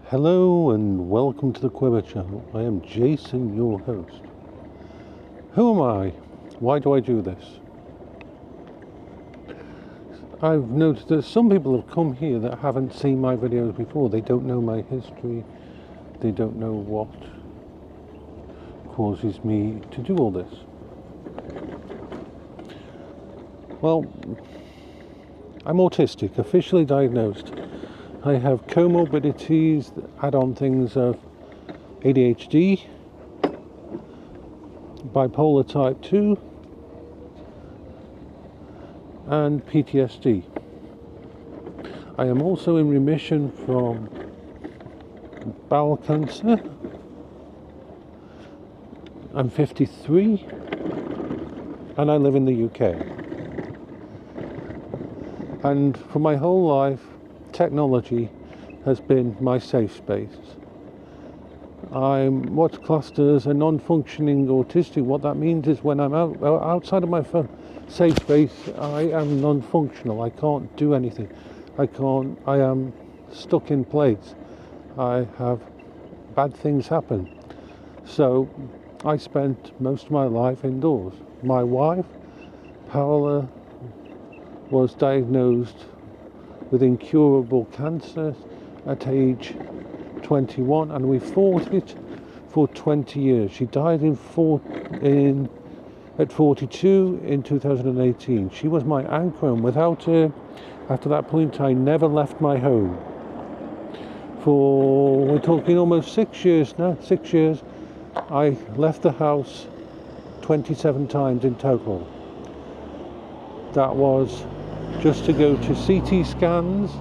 Hello and welcome to the Quiver channel. I am Jason, your host. Who am I? Why do I do this? I've noticed that some people have come here that haven't seen my videos before. They don't know my history. They don't know what causes me to do all this. Well, I'm autistic, officially diagnosed. I have comorbidities that add on things of ADHD, Bipolar type 2, and PTSD. I am also in remission from bowel cancer. I'm 53 and I live in the UK. And for my whole life, technology has been my safe space. I'm what's classed as a non-functioning autistic. What that means is when I'm outside of my safe space, I am non-functional. I can't do anything. I am stuck in place. I have bad things happen. So I spent most of my life indoors. My wife, Paola, was diagnosed with incurable cancer at age 21, and we fought it for 20 years. She died at 42 in 2018. She was my anchor, and without her, after that point, I never left my home. We're talking almost 6 years now, 6 years, I left the house 27 times in total. That was just to go to CT scans,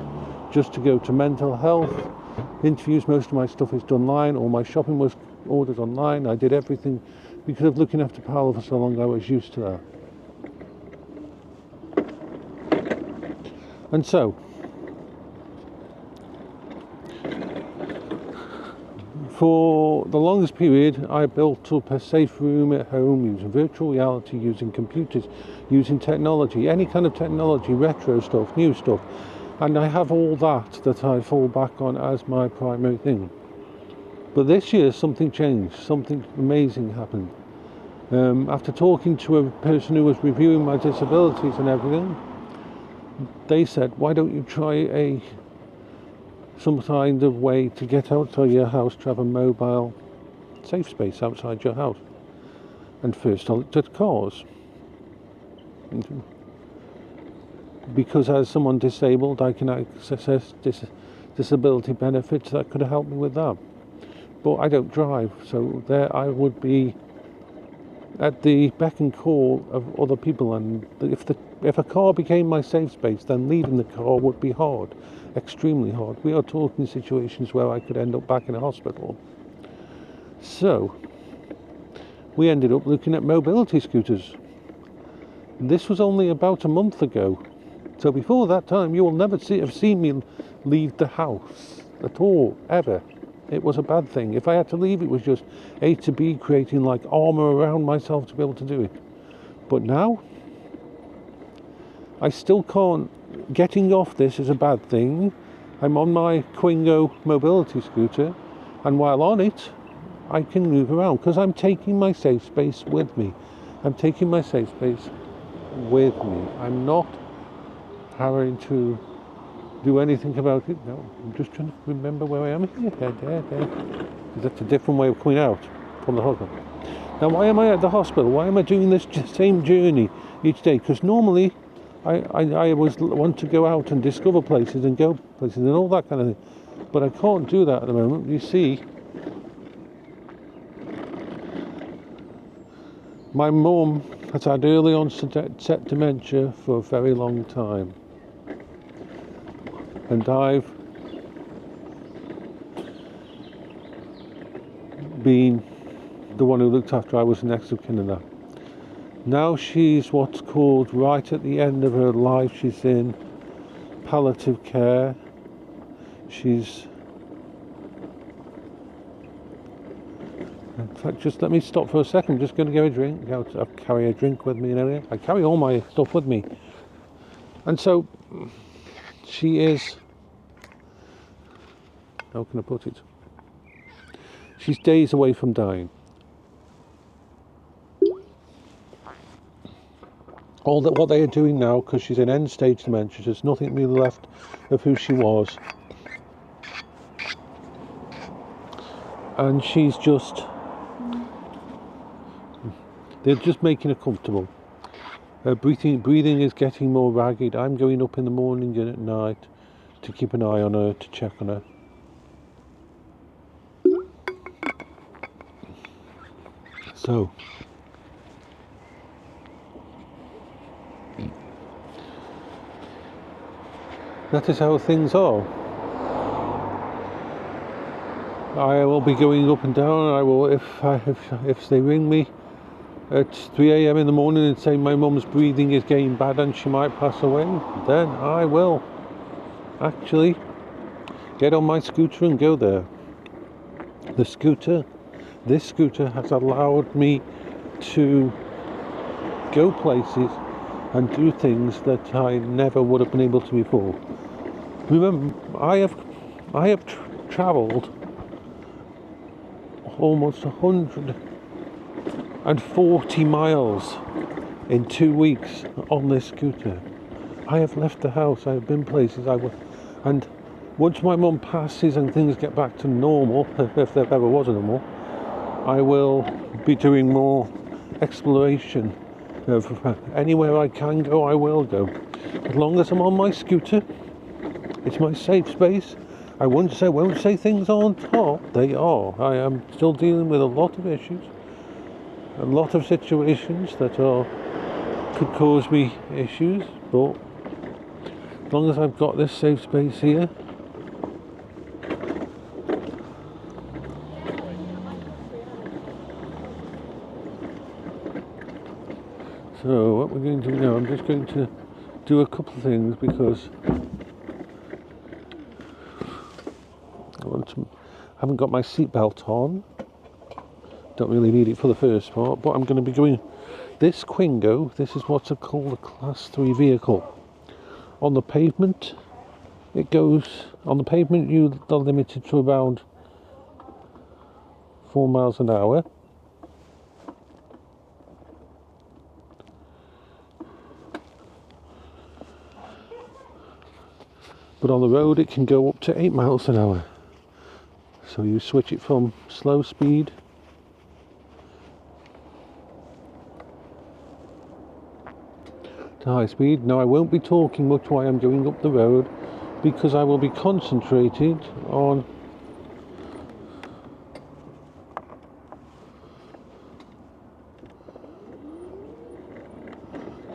just to go to mental health interviews. Most of my stuff is done online. All my shopping was ordered online. I did everything because of looking after Paola for so long. I was used to that. And so, for the longest period, I built up a safe room at home using virtual reality, using computers, using technology, any kind of technology, retro stuff, new stuff. And I have all that I fall back on as my primary thing. But this year, something changed. Something amazing happened. After talking to a person who was reviewing my disabilities and everything, they said, why don't you try some kind of way to get outside your house, to have a mobile safe space outside your house. And first I looked at cars. Because as someone disabled, I can access disability benefits that could help me with that. But I don't drive, so there I would be at the beck and call of other people, and if a car became my safe space, then leaving the car would be hard, extremely hard. We are talking situations where I could end up back in a hospital. So we ended up looking at mobility scooters. This was only about a month ago. So before that time, you will never have seen me leave the house at all, ever. It was a bad thing. If I had to leave, it was just A to B, creating like armor around myself to be able to do it. But now, I still can't. Getting off this is a bad thing. I'm on my Quingo mobility scooter, and while on it, I can move around because I'm taking my safe space with me. I'm taking my safe space with me. I'm not having to do anything about it. No, I'm just trying to remember where I am. There. That's a different way of coming out from the hospital. Now, why am I at the hospital? Why am I doing this same journey each day? Because normally I always want to go out and discover places and go places and all that kind of thing. But I can't do that at the moment. You see, my mum has had early onset dementia for a very long time. And I've been the one who looked after her. I was next of kin in that. Now she's what's called right at the end of her life. She's in palliative care. She's... In fact, just let me stop for a second. I'm just going to get a drink. I carry a drink with me and everything. I carry all my stuff with me. And so she is how can I put it? She's days away from dying. What they are doing now, because she's in end stage dementia, there's nothing really left of who she was, and they're just making her comfortable. Her breathing is getting more ragged. I'm going up in the morning and at night to keep an eye on her, to check on her. So that is how things are. I will be going up and down. I will, if they ring me at 3 a.m. in the morning and say my mum's breathing is getting bad and she might pass away, then I will actually get on my scooter and go there. This scooter has allowed me to go places and do things that I never would have been able to before. Remember, I have travelled almost 140 miles in 2 weeks on this scooter. I have left the house. I have been places and once my mum passes and things get back to normal, if there ever was a normal, I will be doing more exploration of anywhere I can go. I will go, as long as I'm on my scooter. It's my safe space. I won't say things on top. They are. I am still dealing with a lot of issues, a lot of situations that could cause me issues, but as long as I've got this safe space here. So what we're going to do now, I'm just going to do a couple of things because I haven't got my seatbelt on. Don't really need it for the first part, but I'm going to be doing this Quingo. This is what's called a Class 3 vehicle. On the pavement, you are limited to around 4 miles an hour. But on the road it can go up to 8 miles an hour. So you switch it from slow speed to high speed. Now I won't be talking much while I'm going up the road because I will be concentrated on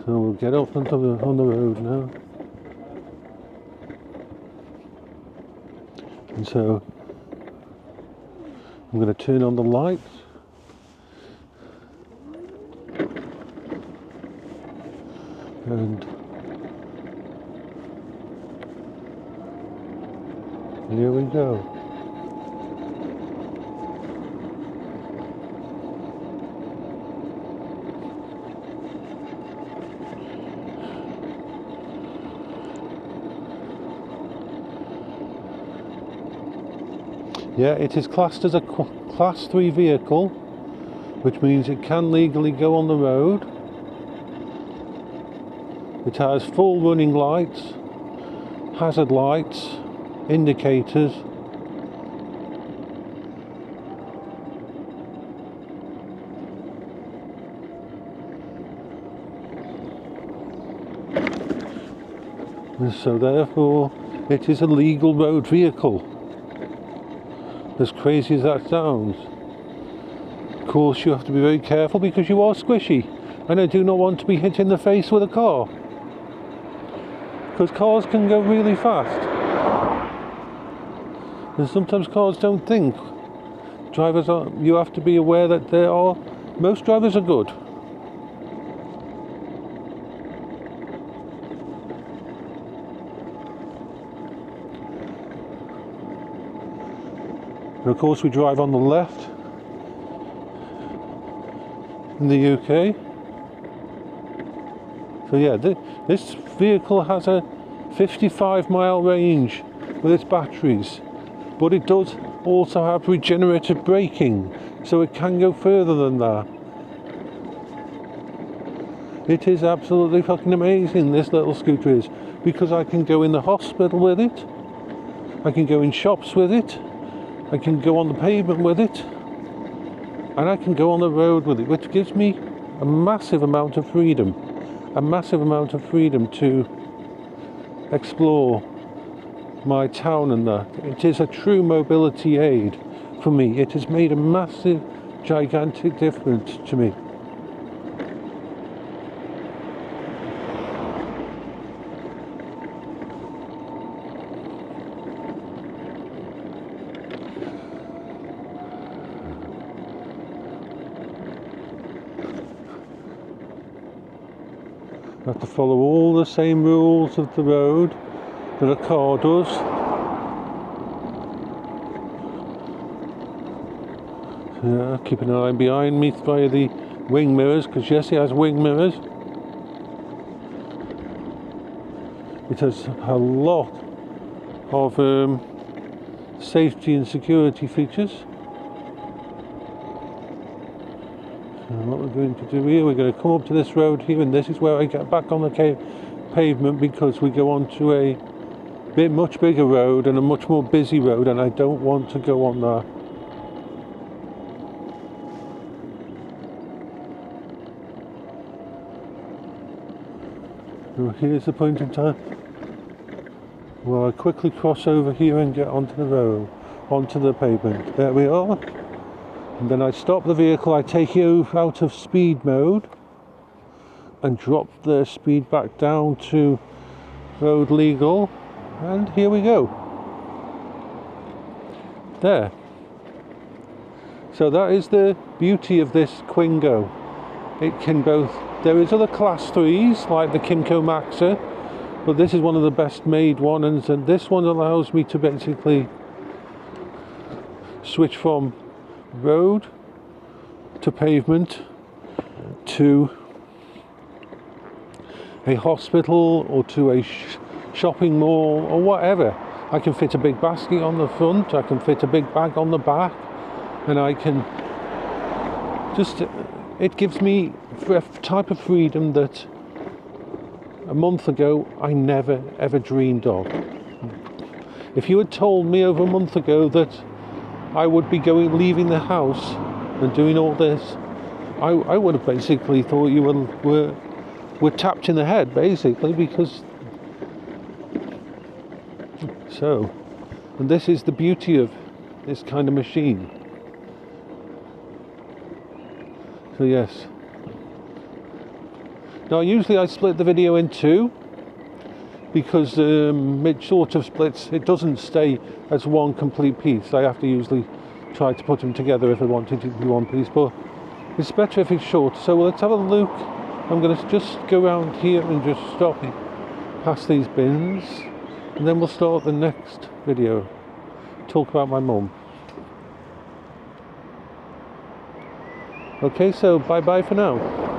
so we'll get off on the road now. And so I'm going to turn on the lights. And here we go. Yeah, it is classed as a Class 3 vehicle, which means it can legally go on the road. It has full running lights, hazard lights, indicators. And so therefore, it is a legal road vehicle. As crazy as that sounds. Of course, you have to be very careful because you are squishy, and I do not want to be hit in the face with a car, because cars can go really fast, and sometimes cars don't think. You have to be aware that most drivers are good. And of course we drive on the left in the UK. So yeah, this vehicle has a 55 mile range with its batteries. but it does also have regenerative braking, so it can go further than that. It is absolutely fucking amazing, this little scooter is, because I can go in the hospital with it, I can go in shops with it, I can go on the pavement with it, and I can go on the road with it, which gives me a massive amount of freedom to explore my town and that. It is a true mobility aid for me. It has made a massive, gigantic difference to me. I have to follow all the same rules of the road that a car does. Yeah, keep an eye behind me via the wing mirrors, because yes, it has wing mirrors. It has a lot of safety and security features. And what we're going to do here, we're going to come up to this road here, and this is where I get back on the pavement, because we go onto a much bigger road and a much more busy road, and I don't want to go on that. So here's the point in time where I quickly cross over here and get onto the road, onto the pavement. There we are. And then I stop the vehicle, I take it out of speed mode and drop the speed back down to road legal, and here we go. There. So that is the beauty of this Quingo. It can both, there is other class 3s like the Kimco Maxa, but this is one of the best made ones, and this one allows me to basically switch from road to pavement to a hospital or to a shopping mall or whatever. I can fit a big basket on the front, I can fit a big bag on the back, and I can just, it gives me a type of freedom that a month ago I never ever dreamed of. If you had told me over a month ago that I would be leaving the house and doing all this, I would have basically thought you were tapped in the head, basically, because so, and this is the beauty of this kind of machine. So yes. Now usually I split the video in two, because it sort of splits, it doesn't stay as one complete piece. I have to usually try to put them together if I wanted it to be one piece, but it's better if it's short. So let's have a look. I'm going to just go around here and just stop past these bins, and then we'll start the next video, talk about my mum. Okay, so bye bye for now.